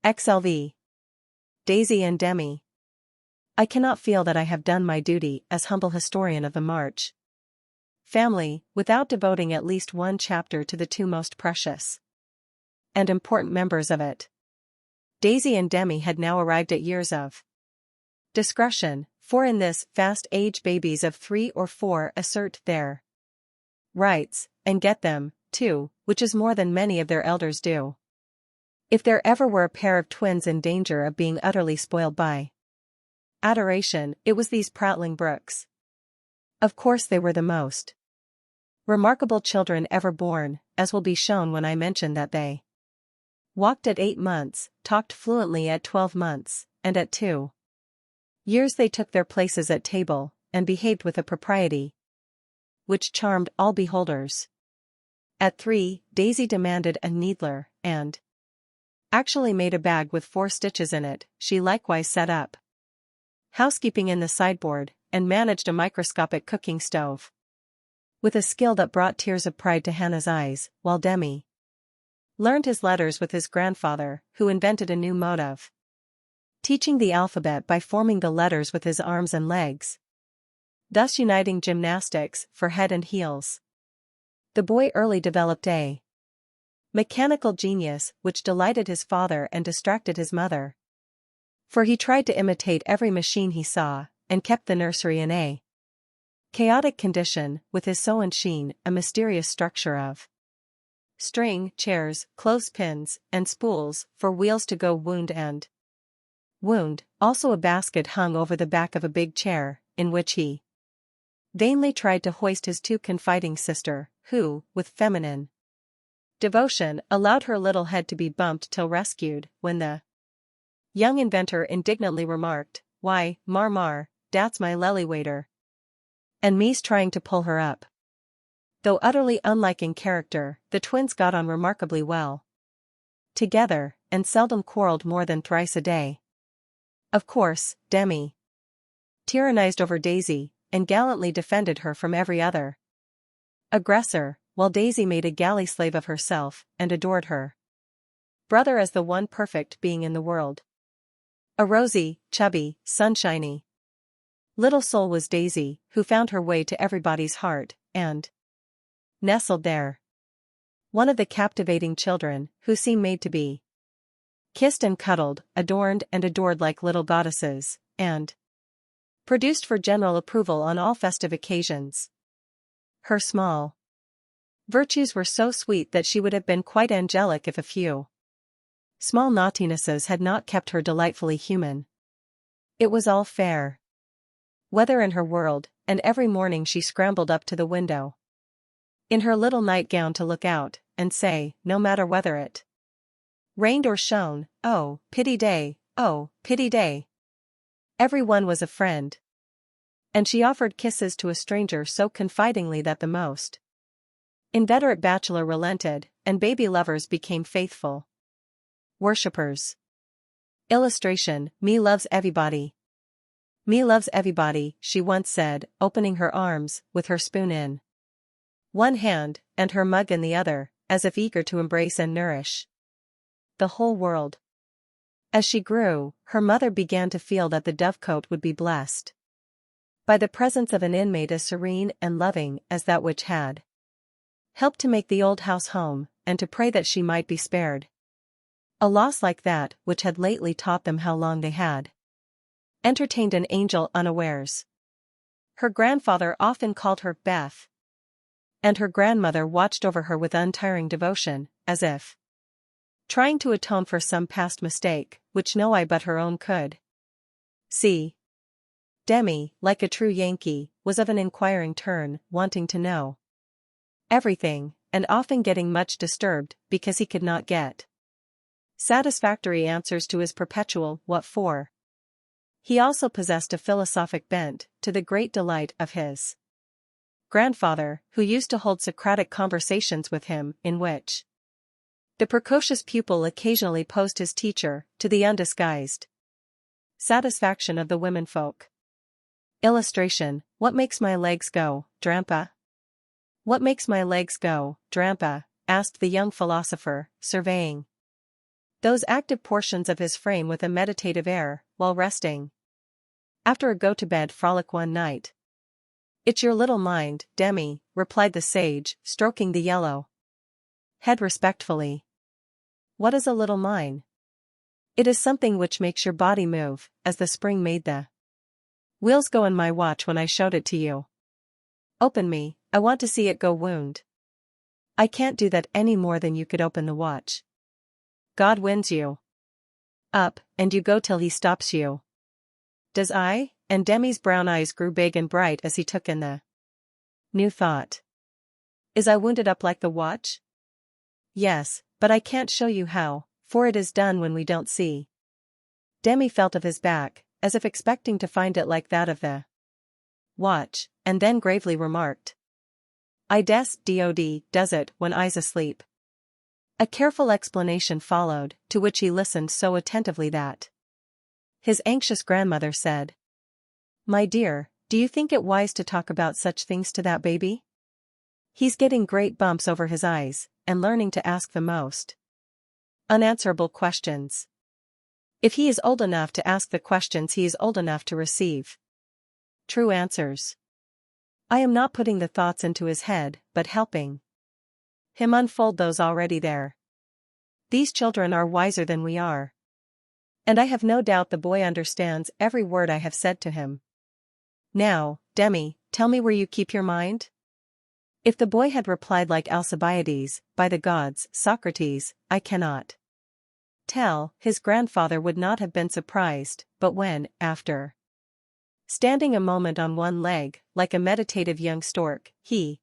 XLV. Daisy and Demi. I cannot feel that I have done my duty as humble historian of the March family, without devoting at least one chapter to the two most precious and important members of it. Daisy and Demi had now arrived at years of discretion, for in this fast age babies of 3 or 4 assert their rights, and get them, too, which is more than many of their elders do. If there ever were a pair of twins in danger of being utterly spoiled by adoration, it was these prattling Brooks. Of course they were the most remarkable children ever born, as will be shown when I mention that they walked at 8 months, talked fluently at 12 months, and at 2 years they took their places at table, and behaved with a propriety which charmed all beholders. At 3, Daisy demanded a needler, and actually made a bag with 4 stitches in it. She likewise set up housekeeping in the sideboard, and managed a microscopic cooking stove with a skill that brought tears of pride to Hannah's eyes, while Demi learned his letters with his grandfather, who invented a new mode of teaching the alphabet by forming the letters with his arms and legs, thus uniting gymnastics for head and heels. The boy early developed a mechanical genius which delighted his father and distracted his mother, for he tried to imitate every machine he saw, and kept the nursery in a chaotic condition, with his sew-and-sheen, a mysterious structure of string, chairs, clothespins, and spools for wheels to go wound and wound, also a basket hung over the back of a big chair, in which he vainly tried to hoist his too confiding sister, who, with feminine devotion, allowed her little head to be bumped till rescued, when the young inventor indignantly remarked, "Why, Mar, dat's my lely waiter," and me's trying to pull her up. Though utterly unlike in character, the twins got on remarkably well together, and seldom quarreled more than thrice a day. Of course, Demi tyrannized over Daisy, and gallantly defended her from every other aggressor, while Daisy made a galley slave of herself, and adored her brother as the one perfect being in the world. A rosy, chubby, sunshiny little soul was Daisy, who found her way to everybody's heart, and nestled there. One of the captivating children, who seemed made to be kissed and cuddled, adorned and adored like little goddesses, and produced for general approval on all festive occasions. Her small virtues were so sweet that she would have been quite angelic if a few small naughtinesses had not kept her delightfully human. It was all fair weather in her world, and every morning she scrambled up to the window in her little nightgown to look out, and say, no matter whether it rained or shone, "Oh, pity day, oh, pity day." Every one was a friend, and she offered kisses to a stranger so confidingly that the most inveterate bachelor relented, and baby lovers became faithful worshippers. Illustration: Me loves everybody. Me loves everybody, she once said, opening her arms, with her spoon in one hand, and her mug in the other, as if eager to embrace and nourish the whole world. As she grew, her mother began to feel that the dovecote would be blessed by the presence of an inmate as serene and loving as that which had helped to make the old house home, and to pray that she might be spared a loss like that which had lately taught them how long they had entertained an angel unawares. Her grandfather often called her Beth, and her grandmother watched over her with untiring devotion, as if trying to atone for some past mistake, which no eye but her own could see. Demi, like a true Yankee, was of an inquiring turn, wanting to know everything, and often getting much disturbed because he could not get satisfactory answers to his perpetual "what for?" He also possessed a philosophic bent, to the great delight of his grandfather, who used to hold Socratic conversations with him, in which the precocious pupil occasionally posed his teacher, to the undisguised satisfaction of the womenfolk. Illustration: What makes my legs go, Drampa? What makes my legs go, Drampa? Asked the young philosopher, surveying those active portions of his frame with a meditative air, while resting. After a go-to-bed frolic one night. "It's your little mind, Demi," replied the sage, stroking the yellow head respectfully. "What is a little mine?" "It is something which makes your body move, as the spring made the wheels go in my watch when I showed it to you. Open me, I want to see it go wound." "I can't do that any more than you could open the watch. God winds you up, and you go till he stops you." "Does I?" And Demi's brown eyes grew big and bright as he took in the new thought. "Is I wounded up like the watch?" "Yes, but I can't show you how, for it is done when we don't see." Demi felt of his back, as if expecting to find it like that of the watch, and then gravely remarked, "I does it when I's asleep." A careful explanation followed, to which he listened so attentively that his anxious grandmother said, "My dear, do you think it wise to talk about such things to that baby? He's getting great bumps over his eyes, and learning to ask the most unanswerable questions. If he is old enough to ask the questions, he is old enough to receive true answers. I am not putting the thoughts into his head, but helping him unfold those already there. These children are wiser than we are. And I have no doubt the boy understands every word I have said to him. Now, Demi, tell me where you keep your mind?" If the boy had replied like Alcibiades, "By the gods, Socrates, I cannot tell," his grandfather would not have been surprised, but when, after standing a moment on one leg, like a meditative young stork, he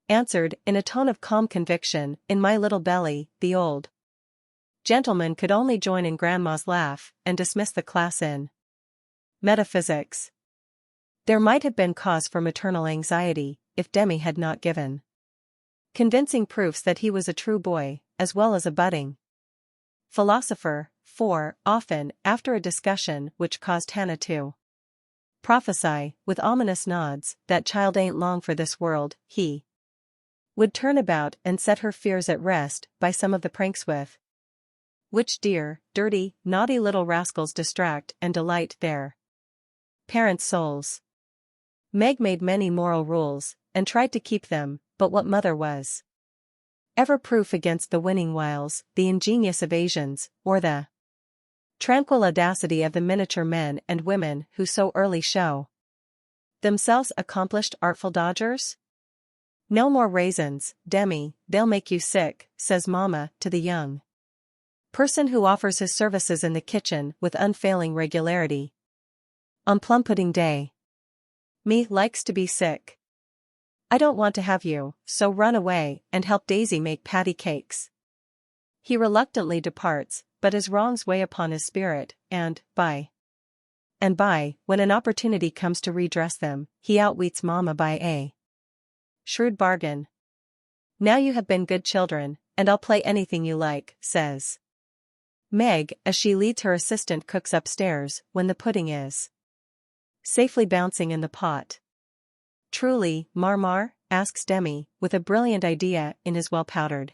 answered, in a tone of calm conviction, "In my little belly," the old gentleman could only join in grandma's laugh, and dismiss the class in metaphysics. There might have been cause for maternal anxiety, if Demi had not given convincing proofs that he was a true boy, as well as a budding philosopher, for, often, after a discussion which caused Hannah to prophesy, with ominous nods, that child ain't long for this world, he would turn about and set her fears at rest by some of the pranks with which dear, dirty, naughty little rascals distract and delight their parents' souls. Meg made many moral rules, and tried to keep them, but what mother was ever proof against the winning wiles, the ingenious evasions, or the tranquil audacity of the miniature men and women who so early show themselves accomplished artful dodgers? "No more raisins, Demi, they'll make you sick," says Mama to the young person who offers his services in the kitchen with unfailing regularity on plum pudding day. "Me likes to be sick. I don't want to have you, so run away and help Daisy make patty cakes." He reluctantly departs, but his wrongs weigh upon his spirit, and, by and by, when an opportunity comes to redress them, he outwits Mama by a shrewd bargain. "Now you have been good children, and I'll play anything you like," says Meg, as she leads her assistant cooks upstairs, when the pudding is safely bouncing in the pot. "Truly, Marmar?" asks Demi, with a brilliant idea in his well-powdered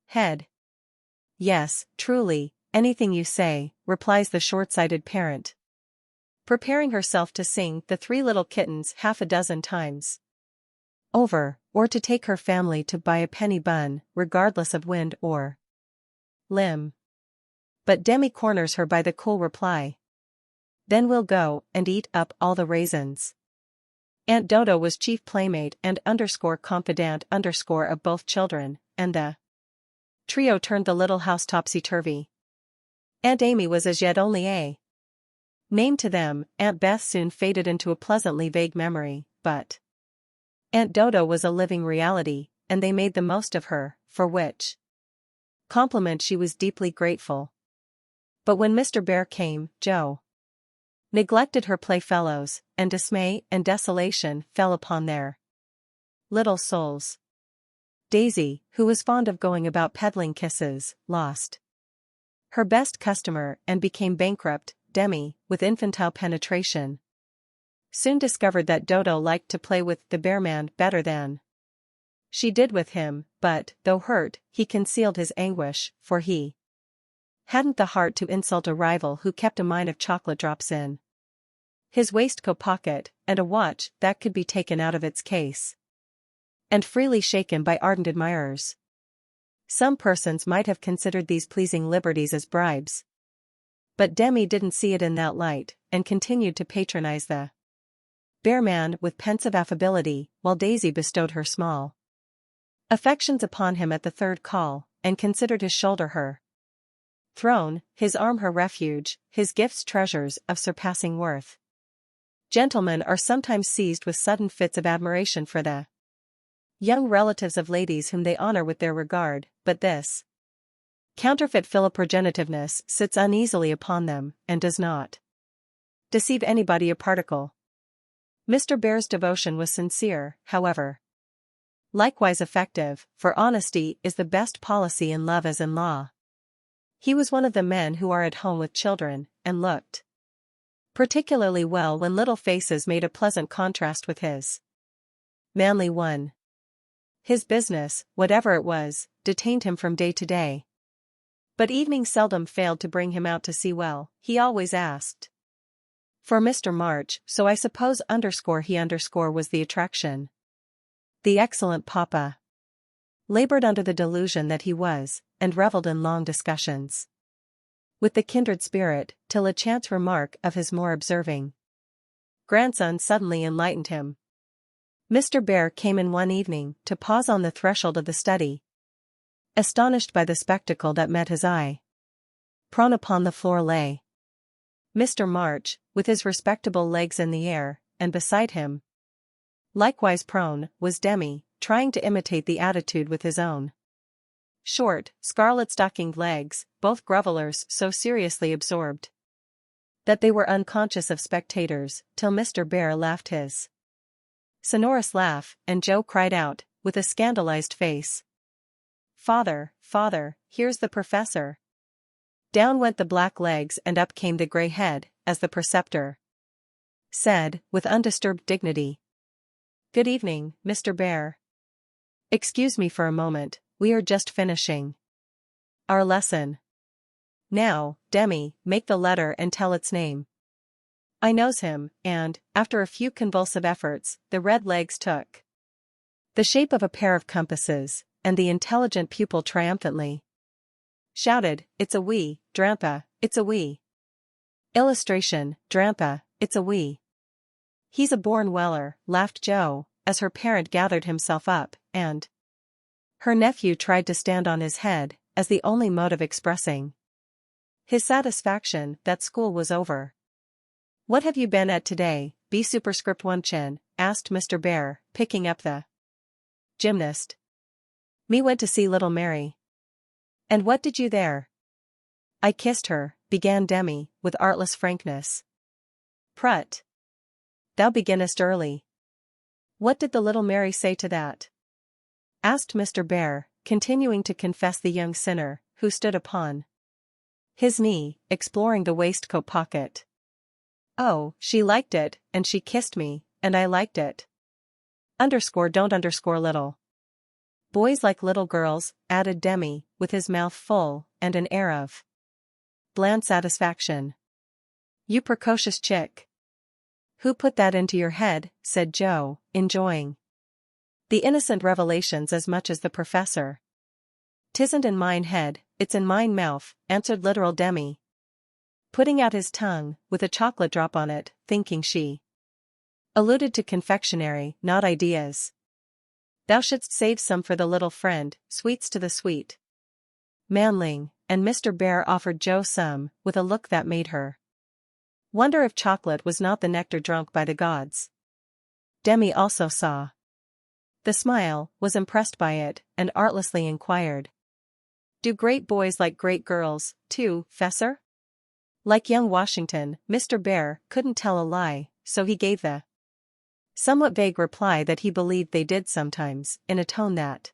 head. "Yes, truly, anything you say," replies the short-sighted parent, preparing herself to sing The Three Little Kittens half a dozen times over, or to take her family to buy a penny bun, regardless of wind or limb. But Demi corners her by the cool reply, "Then we'll go and eat up all the raisins." Aunt Dodo was chief playmate and _confidant_ of both children, and the trio turned the little house topsy-turvy. Aunt Amy was as yet only a name to them. Aunt Beth soon faded into a pleasantly vague memory, but Aunt Dodo was a living reality, and they made the most of her, for which compliment she was deeply grateful. But when Mr. Bear came, Joe neglected her playfellows, and dismay and desolation fell upon their little souls. Daisy, who was fond of going about peddling kisses, lost her best customer and became bankrupt. Demi, with infantile penetration, soon discovered that Dodo liked to play with the Bearman better than she did with him, but, though hurt, he concealed his anguish, for he hadn't the heart to insult a rival who kept a mine of chocolate drops in his waistcoat pocket, and a watch that could be taken out of its case and freely shaken by ardent admirers. Some persons might have considered these pleasing liberties as bribes. But Demi didn't see it in that light, and continued to patronize the bear man with pensive affability, while Daisy bestowed her small affections upon him at the third call, and considered his shoulder her throne, his arm her refuge, his gifts treasures of surpassing worth. Gentlemen are sometimes seized with sudden fits of admiration for the young relatives of ladies whom they honor with their regard, but this counterfeit philoprogenitiveness sits uneasily upon them, and does not deceive anybody a particle. Mr. Bear's devotion was sincere, however. Likewise effective, for honesty is the best policy in love as in law. He was one of the men who are at home with children, and looked particularly well when little faces made a pleasant contrast with his manly one. His business, whatever it was, detained him from day to day. But evening seldom failed to bring him out to see well. He always asked for Mr. March, so I suppose he was the attraction. The excellent papa labored under the delusion that he was, and reveled in long discussions with the kindred spirit, till a chance remark of his more observing grandson suddenly enlightened him. Mr. Bear came in one evening to pause on the threshold of the study, astonished by the spectacle that met his eye. Prone upon the floor lay Mr. March, with his respectable legs in the air, and beside him, likewise prone, was Demi, trying to imitate the attitude with his own short, scarlet-stockinged legs, both grovellers so seriously absorbed that they were unconscious of spectators, till Mr. Bear laughed his sonorous laugh, and Joe cried out, with a scandalized face, "Father, father, here's the professor." Down went the black legs and up came the grey head, as the preceptor said, with undisturbed dignity, "Good evening, Mr. Bear. Excuse me for a moment, we are just finishing our lesson. Now, Demi, make the letter and tell its name." I knows him, and, after a few convulsive efforts, the red legs took the shape of a pair of compasses, and the intelligent pupil triumphantly shouted, "It's a we, Drampa, it's a we." Illustration, Drampa, it's a we. He's a born Weller, laughed Joe, as her parent gathered himself up, and her nephew tried to stand on his head, as the only mode of expressing his satisfaction that school was over. "What have you been at today, B superscript 1 chin?" asked Mr. Bear, picking up the gymnast. "Me went to see little Mary." "And what did you there?" "I kissed her," began Demi, with artless frankness. "Prut! Thou beginnest early. What did the little Mary say to that?" asked Mr. Bear, continuing to confess the young sinner, who stood upon his knee, exploring the waistcoat pocket. "Oh, she liked it, and she kissed me, and I liked it. Don't little boys like little girls," added Demi, with his mouth full, and an air of bland satisfaction. "You precocious chick. Who put that into your head?" said Joe, enjoying the innocent revelations as much as the professor. "'Tisn't in mine head, it's in mine mouth," answered literal Demi, putting out his tongue, with a chocolate drop on it, thinking she alluded to confectionery, not ideas. "Thou shouldst save some for the little friend, sweets to the sweet manling," and Mr. Bear offered Joe some, with a look that made her wonder if chocolate was not the nectar drunk by the gods. Demi also saw the smile, was impressed by it, and artlessly inquired, "Do great boys like great girls, too, Fessor?" Like young Washington, Mr. Bear couldn't tell a lie, so he gave the somewhat vague reply that he believed they did sometimes, in a tone that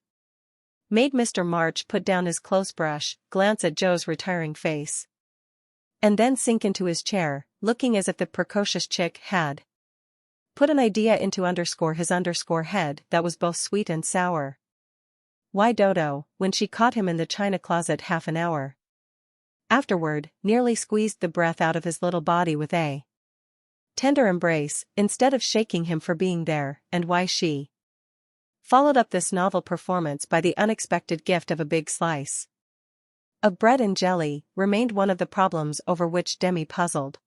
made Mr. March put down his clothes brush, glance at Joe's retiring face, and then sink into his chair, looking as if the precocious chick had put an idea into his head that was both sweet and sour. Why Dodo, when she caught him in the china closet half an hour Afterward, nearly squeezed the breath out of his little body with a tender embrace, instead of shaking him for being there, and why she followed up this novel performance by the unexpected gift of a big slice of bread and jelly, remained one of the problems over which Demi puzzled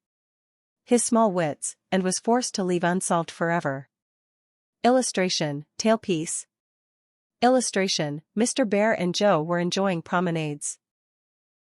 his small wits, and was forced to leave unsolved forever. Illustration, tailpiece. Illustration, Mr. Bear and Joe were enjoying promenades.